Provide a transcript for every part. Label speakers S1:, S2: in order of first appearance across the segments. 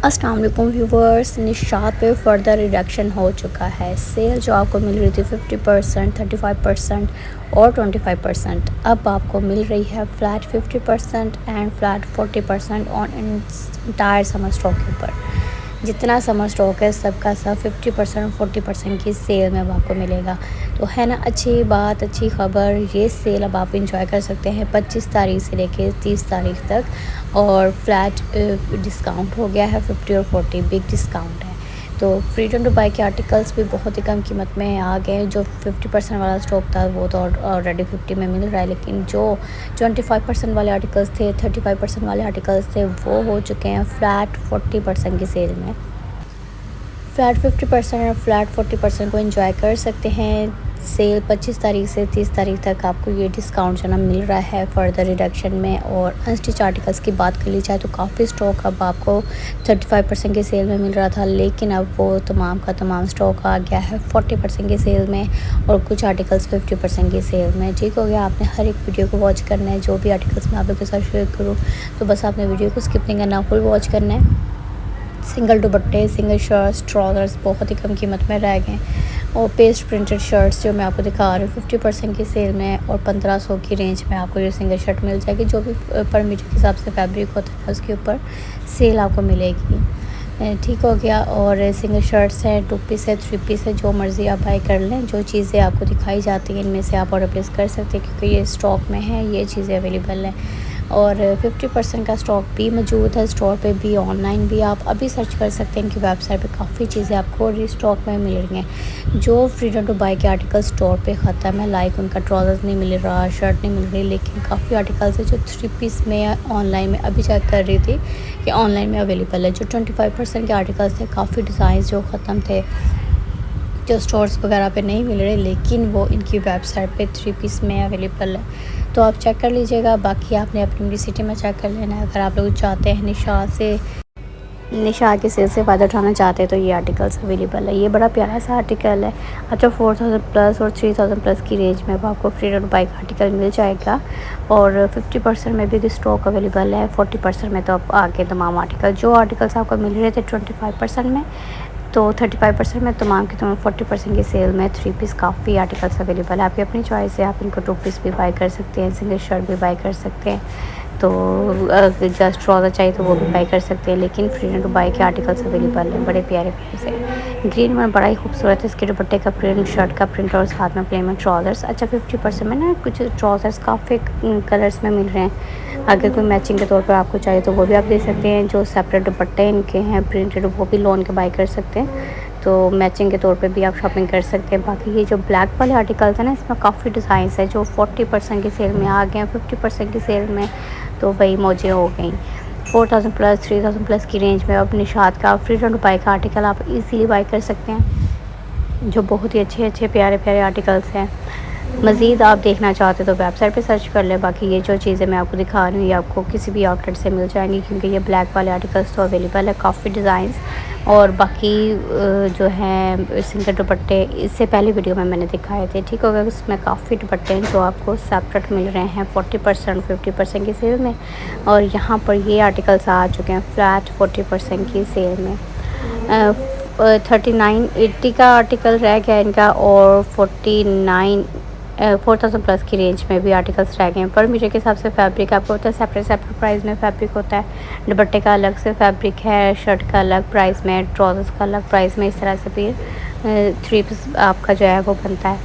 S1: अस्सलाम वालेकुम व्यूवर्स, निशात पे फर्दर रिडक्शन हो चुका है। सेल जो आपको मिल रही थी 50%, 35% और 25%, अब आपको मिल रही है flat 50% and flat 40% on entire summer stock के ऊपर। जितना समर स्टॉक है सबका सब 50% और 40% की सेल में अब आपको मिलेगा। तो है ना अच्छी बात, अच्छी ख़बर। ये सेल अब आप इंजॉय कर सकते हैं 25 तारीख से लेके 30 तारीख तक। और फ्लैट डिस्काउंट हो गया है 50 और 40 बिग डिस्काउंट है। तो फ्रीडम टू बाई के आर्टिकल्स भी बहुत ही कम कीमत में आ गए हैं। जो 50% वाला स्टॉक था वो तो ऑलरेडी 50 में मिल रहा है, लेकिन जो 25% वाले आर्टिकल्स थे, 35% वाले आर्टिकल्स थे, वो हो चुके हैं फ्लैट 40% की सेल में। फ्लैट 50% और फ्लैट 40% को एंजॉय कर सकते हैं। सेल 25 तारीख से 30 तारीख तक आपको ये डिस्काउंट जो ना मिल रहा है फर्दर रिडक्शन में। और अनस्टिच आर्टिकल्स की बात कर ली जाए तो काफ़ी स्टॉक अब आपको 35% की सेल में मिल रहा था, लेकिन अब वो तमाम का तमाम स्टॉक आ गया है 40% की सेल में और कुछ आर्टिकल्स 50% की सेल में। ठीक हो गया, आपने हर एक वीडियो को वॉच करना है। जो भी आर्टिकल्स मैं आप लोग के साथ शेयर करूँ तो बस आपने वीडियो को स्किप नहीं करना, फुल वॉच करना है। सिंगल दुपट्टे, सिंगल शर्ट्स, ट्राउज़र्स बहुत ही कम कीमत में रह गए। और पेस्ट प्रिंटेड शर्ट्स जो मैं आपको दिखा रही हूँ 50% की सेल में और 1500 की रेंज में आपको ये सिंगल शर्ट मिल जाएगी। जो भी पर मीटर के हिसाब से फैब्रिक होता है उसके ऊपर सेल आपको मिलेगी। ठीक हो गया। और सिंगल शर्ट्स है, 2 पीस है, 3 पीस है, जो मर्ज़ी आप बाई कर लें। जो चीज़ें आपको दिखाई जाती हैं इनमें से आप ऑर्डर प्लेस कर सकते हैं, क्योंकि ये स्टॉक में है, ये चीज़ें अवेलेबल हैं। और 50% का स्टॉक भी मौजूद है स्टोर पे भी, ऑनलाइन भी। आप अभी सर्च कर सकते हैं इनकी वेबसाइट पे, काफ़ी चीज़ें आपको रीस्टॉक में मिल रही हैं। जो फ्रीडम टू बाई के आर्टिकल स्टोर पे ख़त्म है, लाइक उनका ट्राउज़र्स नहीं मिल रहा, शर्ट नहीं मिल रही, लेकिन काफ़ी आर्टिकल्स है जो 3 पीस में ऑनलाइन में अभी चेक कर रही थी कि ऑनलाइन में अवेलेबल है। जो 25% के आर्टिकल्स थे, काफ़ी डिज़ाइन जो ख़त्म थे, जो स्टोर्स वगैरह पे नहीं मिल रहे, लेकिन वो इनकी वेबसाइट पे 3 पीस में अवेलेबल है। तो आप चेक कर लीजिएगा। बाकी आपने अपनी सिटी में चेक कर लेना है। अगर आप लोग चाहते हैं निशा के सेल से फ़ायदा उठाना चाहते हैं तो ये आर्टिकल्स अवेलेबल है। ये बड़ा प्यारा सा आर्टिकल है। अच्छा, 4000 प्लस और 3000 प्लस की रेंज में आपको फ्रीडम बाइक आर्टिकल मिल जाएगा। और 50% में भी स्टॉक अवेलेबल है, 40% में तो अब आगे तमाम आर्टिकल, जो आर्टिकल्स आपको मिल रहे थे 25% में, तो 35% में तमाम के तमाम 40% की सेल में 3 पीस काफ़ी आर्टिकल्स अवेलेबल है। आपकी अपनी चॉइस है, आप इनको 2 पीस भी बाई कर सकते हैं, सिंगल शर्ट भी बाई कर सकते हैं। तो जस्ट ट्राउज़र चाहिए तो वो भी बाई कर सकते हैं। लेकिन फ्रीडम टू बाई के आर्टिकल्स अवेलेबल हैं बड़े प्यारे प्यारे से। ग्रीन में बड़ा ही खूबसूरत है, इसके दुपट्टे का प्रिंट, शर्ट का प्रिंट और साथ में प्लेन में ट्राउज़र्स। अच्छा, 50% में ना कुछ ट्राउज़र्स काफ़ी कलर्स में मिल रहे हैं। अगर कोई मैचिंग के तौर पर आपको चाहिए तो वो भी आप दे सकते हैं। जो सेपरेट दुपट्टे इनके हैं प्रिंटेड, वो भी लोन के बाई कर सकते हैं। तो मैचिंग के तौर पे भी आप शॉपिंग कर सकते हैं। बाकी ये जो ब्लैक वाले आर्टिकल्स हैं ना, इसमें काफ़ी डिज़ाइंस है जो 40% की सेल में आ गए हैं, 50% की सेल में तो भाई मौजें हो गई। 4000 प्लस 3000 प्लस की रेंज में अब निशात का फ्रीडम टू बाई का आर्टिकल आप इजीली बाई कर सकते हैं, जो बहुत ही अच्छे अच्छे प्यारे प्यारे आर्टिकल्स हैं। मज़ीद आप देखना चाहते तो वेबसाइट पे सर्च कर लें। बाकी ये जो चीज़ें मैं आपको दिखा रही हूँ ये आपको किसी भी आउटलेट से मिल जाएंगी, क्योंकि ये ब्लैक वाले आर्टिकल्स तो अवेलेबल है, काफ़ी डिज़ाइंस। और बाकी जो है सिंगल दुपट्टे इससे पहले वीडियो में मैंने दिखाए थे। ठीक हो गया, उसमें काफ़ी दुपट्टे हैं जो आपको सेपरेट मिल रहे हैं 40% 50% की सेल में। और यहाँ पर ये आर्टिकल्स आ चुके हैं फ्लैट 40% की सेल में। 3980 का आर्टिकल रह गया इनका, और 4000 प्लस की रेंज में भी आर्टिकल्स रह गए हैं। पर मीटर के हिसाब से फैब्रिक आपको होता है सेपरेट सेपरेट प्राइस में फैब्रिक होता है। दुपट्टे का अलग से फैब्रिक है, शर्ट का अलग प्राइस में, ट्राउज़र्स का अलग प्राइस में। इस तरह से भी 3 पीस आपका जो है वो बनता है।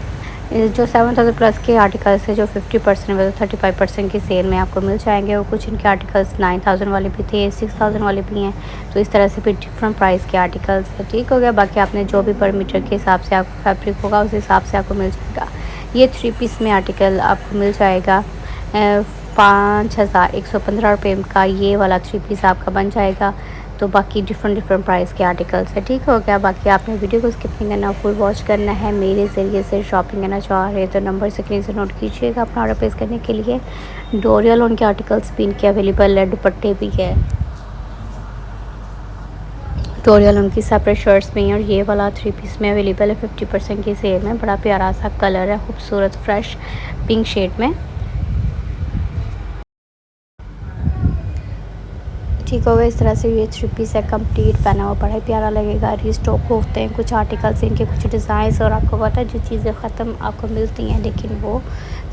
S1: जो 7000 प्लस के आर्टिकल्स है जो 50% व 35% की सेल में आपको मिल जाएंगे। और कुछ इनके आर्टिकल्स 9000 वाले भी थे, 6000 वाले भी हैं। तो इस तरह से भी डिफरेंट प्राइस के आर्टिकल्स है। ठीक हो गया। बाकी आपने जो भी पर मीटर के हिसाब से आपको फैब्रिक होगा उस हिसाब से आपको मिल जाएगा। ये 3 पीस में आर्टिकल आपको मिल जाएगा 5115 रुपये का। ये वाला 3 पीस आपका बन जाएगा। तो बाकी डिफरेंट प्राइस के आर्टिकल्स है। ठीक हो गया। बाकी आपने वीडियो को स्किप नहीं करना, फुल वॉच करना है। मेरे ज़रिए से शॉपिंग करना चाह रहे हैं तो नंबर स्क्रीन से नोट कीजिएगा अपना ऑर्डर प्लेस करने के लिए। डोरियल उनके आर्टिकल्स भी इनके अवेलेबल है, दुपट्टे भी है। डोरियल उनकी सेपरेट शर्ट्स में, और ये वाला 3 पीस में अवेलेबल है 50% की सेल में। बड़ा प्यारा सा कलर है, खूबसूरत फ्रेश पिंक शेड में। ठीक होगा। इस तरह से ये 3 पीस है, कंप्लीट पहना हुआ बड़ा ही प्यारा लगेगा। रीस्टॉक होते हैं कुछ आर्टिकल्स, इनके कुछ डिज़ाइंस, और आपको पता है जो चीज़ें ख़त्म आपको मिलती हैं लेकिन वो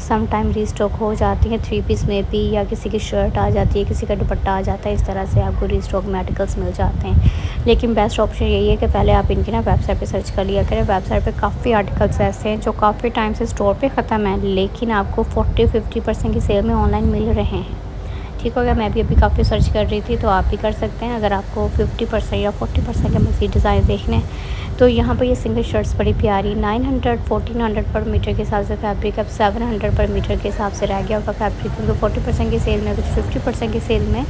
S1: सम टाइम रीस्टॉक हो जाती हैं 3 पीस में भी, या किसी की शर्ट आ जाती है, किसी का दुपट्टा आ जाता है, इस तरह से आपको रीस्टॉक में आर्टिकल्स मिल जाते हैं। लेकिन बेस्ट ऑप्शन यही है कि पहले आप इनकी ना वेबसाइट पे सर्च कर लिया करें। वेबसाइट पे काफ़ी आर्टिकल्स ऐसे हैं जो काफ़ी टाइम से स्टोर पे ख़त्म है लेकिन आपको 40-50% की सेल में ऑनलाइन मिल रहे हैं। ठीक हो गया। मैं भी अभी काफ़ी सर्च कर रही थी, तो आप भी कर सकते हैं। अगर आपको 50% या 40% के मज़ीद डिज़ाइन देखने हैं तो यहाँ पर ये सिंगल शर्ट्स बड़ी प्यारी 900-1400 पर मीटर के हिसाब से फैब्रिक अब 700 पर मीटर के हिसाब से रह गया होगा फैब्रिक, क्योंकि 40% की सेल में, कुछ 50% की सेल में।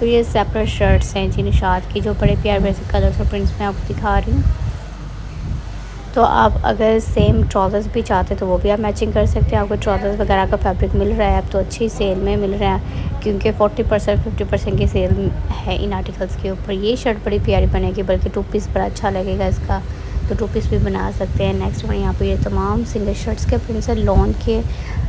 S1: तो ये सेपरेट शर्ट्स हैं जी निशात की, जो बड़े प्यारे वैसे कलर्स और प्रिंट्स में आपको दिखा रही हूँ। तो आप अगर सेम ट्राउज़र्स भी चाहते तो वो भी आप मैचिंग कर सकते हैं। आपको ट्राउज़र्स वगैरह का फैब्रिक मिल रहा है अब तो अच्छी सेल में मिल रहा है, क्योंकि 40% 50% की सेल है इन आर्टिकल्स के ऊपर। ये शर्ट बड़ी प्यारी बनेगी, बल्कि 2 पीस बड़ा अच्छा लगेगा इसका, तो 2 पीस भी बना सकते हैं। नेक्स्ट वन यहाँ पर ये तमाम सिंगल शर्ट्स के प्रिंट्स है,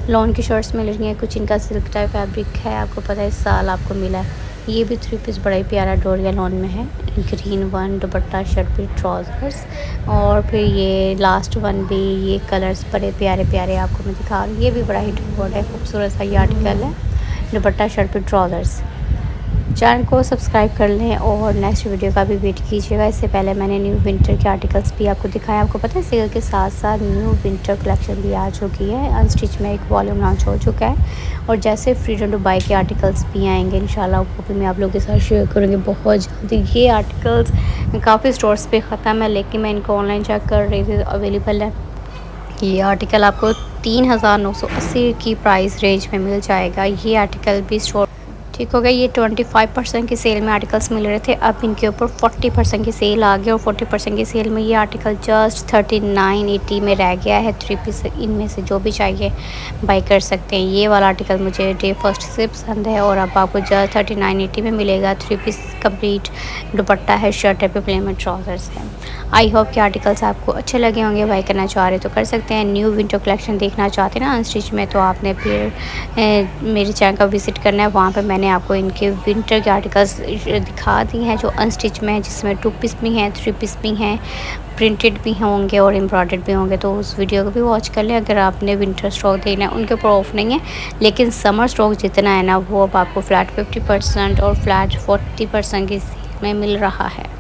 S1: लॉन की शर्ट्स मिल रही हैं। कुछ इनका सिल्क टाइप फैब्रिक है, आपको पता है इस साल आपको मिला है। ये भी 3 पीस बड़ा ही प्यारा डोरिया लॉन में है, ग्रीन वन दुपट्टा शर्ट भी ट्राउज़र्स, और फिर ये लास्ट वन भी ये कलर्स बड़े प्यारे प्यारे आपको मैं दिखा रही हूँ। ये भी बड़ा हिट वर्ड है, खूबसूरत सा ये आर्टिकल है, दुपट्टा शर्ट भी ट्राउज़र्स। चैनल को सब्सक्राइब कर लें और नेक्स्ट वीडियो का भी वेट कीजिएगा। इससे पहले मैंने न्यू विंटर के आर्टिकल्स भी आपको दिखाया। आपको पता है सेल के साथ साथ न्यू विंटर कलेक्शन भी आ चुकी है, अनस्टिच में एक वॉल्यूम लॉन्च हो चुका है, और जैसे फ्रीडम टू बाय के आर्टिकल्स भी आएंगे इंशाल्लाह वो भी मैं आप लोगों के साथ शेयर करूँगी बहुत जल्दी। ये आर्टिकल्स काफ़ी स्टोर्स पर ख़त्म है लेकिन मैं इनको ऑनलाइन चेक कर रही थी तो अवेलेबल है। ये आर्टिकल आपको 3980 की प्राइस रेंज में मिल जाएगा। ये आर्टिकल भी स्टोर ठीक हो गया। ये 25% की सेल में आर्टिकल्स मिल रहे थे, अब इनके ऊपर 40% की सेल आ गई, और 40% की सेल में ये आर्टिकल जस्ट 3980 में रह गया है। 3 पीस इनमें से जो भी चाहिए बाई कर सकते हैं। ये वाला आर्टिकल मुझे डे फर्स्ट से पसंद है, और अब आपको जस्ट 3980 में मिलेगा। 3 पीस कंप्लीट दुपट्टा है, शर्ट है, पे प्लेन में ट्राउज़र्स है। आई होप कि आर्टिकल्स आपको अच्छे लगे होंगे। बाई करना चाह रहे तो कर सकते हैं। न्यू विंटर कलेक्शन देखना चाहते हैं ना अनस्टिच में, तो आपने फिर मेरे चैनल का विज़िट करना है। वहाँ पे मैंने आपको इनके विंटर के आर्टिकल्स दिखा दी हैं जो अनस्टिच में हैं, जिसमें 2 पीस भी हैं, 3 पीस भी हैं, प्रिंटेड भी होंगे और एम्ब्रॉयडर्ड भी होंगे। तो उस वीडियो को भी वॉच कर लें अगर आपने विंटर स्टॉक देखना है। उनके ऊपर ऑफ नहीं है, लेकिन समर स्टॉक जितना है ना वो अब आपको फ्लैट 50% और फ्लैट 40% की सेल में मिल रहा है।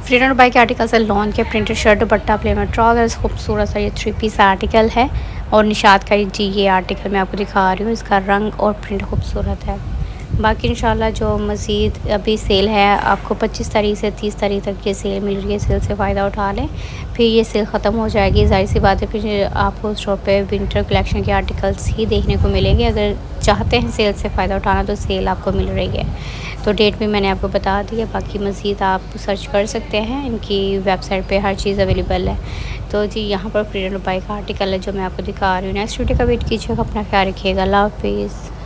S1: फ्रीडम बाई के आर्टिकल्स है, लॉन के प्रिंटेड शर्ट दुपट्टा प्लेन में ट्राउजर्स, खूबसूरत सा ये 3 पीस आर्टिकल है, और निशात का जी ये आर्टिकल मैं आपको दिखा रही हूँ। इसका रंग और प्रिंट खूबसूरत है। बाकी इंशाल्लाह जो मज़ीद अभी सेल है आपको 25 तारीख से 30 तारीख तक ये सेल मिल रही है। सेल से फ़ायदा उठा लें, फिर ये सेल ख़त्म हो जाएगी। ज़ाहिर सी बात है फिर आपको स्टोर पे विंटर कलेक्शन के आर्टिकल्स ही देखने को मिलेंगे। अगर चाहते हैं सेल से फ़ायदा उठाना तो सेल आपको मिल रही है। तो डेट भी मैंने आपको बता दी है, बाकी मज़ीद आप सर्च कर सकते हैं, इनकी वेबसाइट पे हर चीज़ अवेलेबल है। तो जी यहाँ पर फ्रीडम बाई का आर्टिकल है जो मैं आपको दिखा रही हूँ। नेक्स्ट वीडियो का वेट कीजिएगा। अपना ख्याल रखिएगा। अल्लाह हाफिज़।